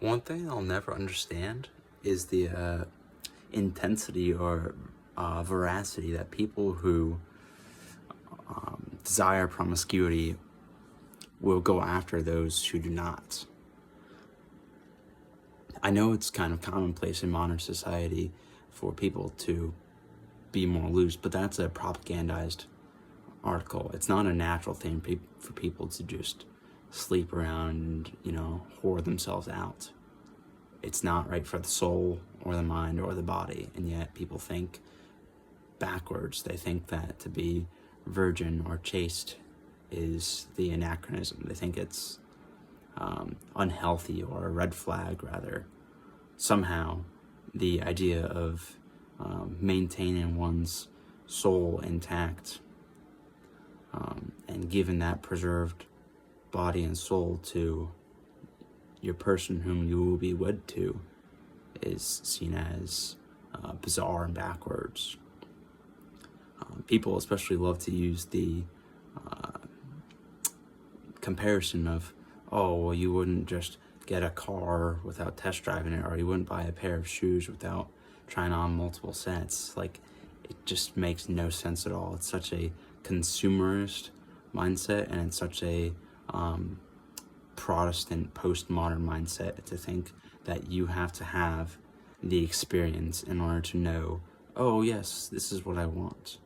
One thing I'll never understand is the intensity or veracity that people who desire promiscuity will go after those who do not. I know it's kind of commonplace in modern society for people to be more loose, but that's a propagandized article. It's not a natural thing for people to just sleep around and, whore themselves out. It's not right for the soul or the mind or the body, and yet people think backwards. They think that to be virgin or chaste is the anachronism. They think it's unhealthy or a red flag, rather. Somehow, the idea of maintaining one's soul intact and giving that preserved body and soul to your person whom you will be wed to is seen as bizarre and backwards. People especially love to use the comparison of, oh, well, you wouldn't just get a car without test driving it, or you wouldn't buy a pair of shoes without trying on multiple sets. Like, it just makes no sense at all. It's such a consumerist mindset, and it's such a Protestant postmodern mindset to think that you have to have the experience in order to know, oh yes, this is what I want.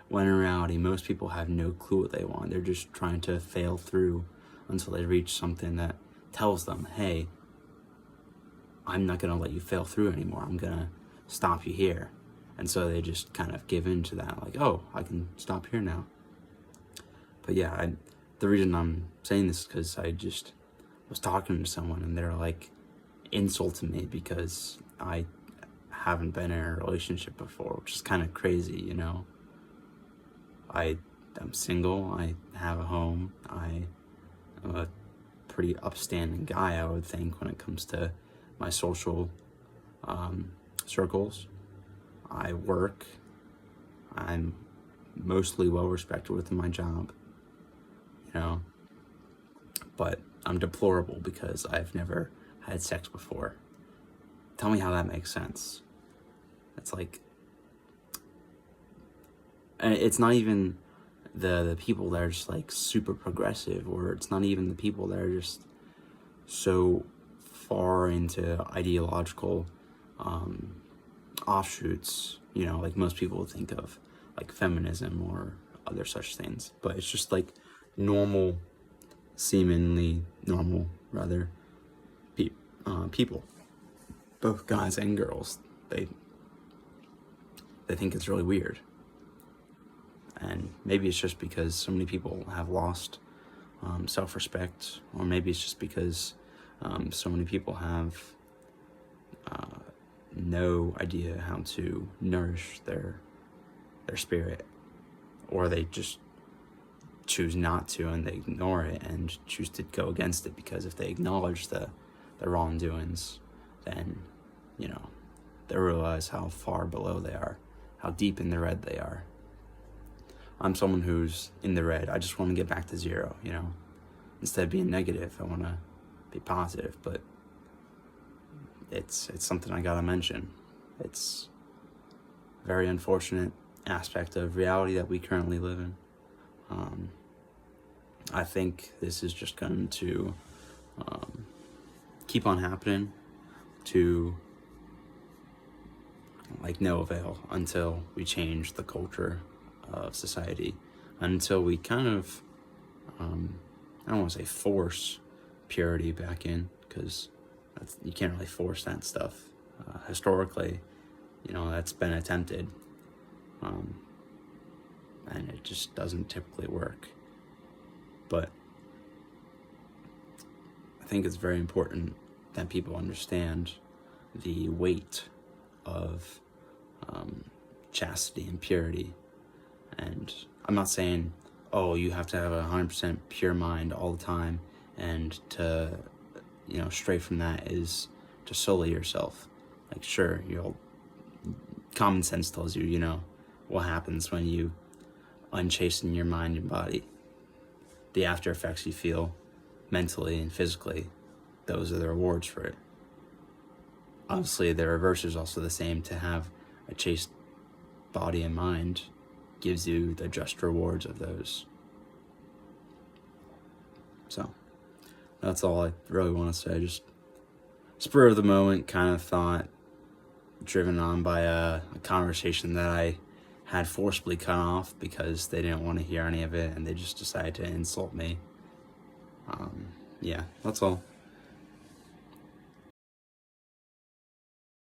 When in reality, most people have no clue what they want. They're just trying to fail through until they reach something that tells them, hey, I'm not going to let you fail through anymore. I'm going to stop you here. And so they just kind of give in to that, like, oh, I can stop here now. But yeah, the reason I'm saying this is because I just was talking to someone and they're like insulting me because I haven't been in a relationship before, which is kind of crazy, I'm single, I have a home, I am a pretty upstanding guy, I would think, when it comes to my social circles. I work, I'm mostly well respected within my job, but I'm deplorable because I've never had sex before. Tell me how that makes sense. It's like, and it's not even the people that are just like super progressive, or it's not even the people that are just so far into ideological offshoots, like most people would think of, like feminism or other such things. But it's just like seemingly normal, rather, people, both guys and girls. They think it's really weird. And maybe it's just because so many people have lost self-respect, or maybe it's just because so many people have no idea how to nourish their spirit, or they just choose not to and they ignore it and choose to go against it, because if they acknowledge the wrongdoings, then they realize how far below they are, how deep in the red they are. I'm someone who's in the red. I just want to get back to zero, Instead of being negative, I want to be positive. But it's something I gotta mention. It's a very unfortunate aspect of reality that we currently live in. I think this is just going to keep on happening to no avail until we change the culture of society, until we kind of I don't want to say force purity back in, because you can't really force that stuff. Historically, that's been attempted, and it just doesn't typically work. But I think it's very important that people understand the weight of chastity and purity. And I'm not saying, oh, you have to have a 100% pure mind all the time, and to, stray from that is to sully yourself. Like, sure, common sense tells you, what happens when you unchasten your mind and body. The after effects you feel mentally and physically those are the rewards for it. Obviously, the reverse is also the same. To have a chaste body and mind gives you the just rewards of those. So that's all I really want to say. Just spur of the moment kind of thought, driven on by a conversation that I had forcibly cut off because they didn't want to hear any of it and they just decided to insult me. Yeah, that's all.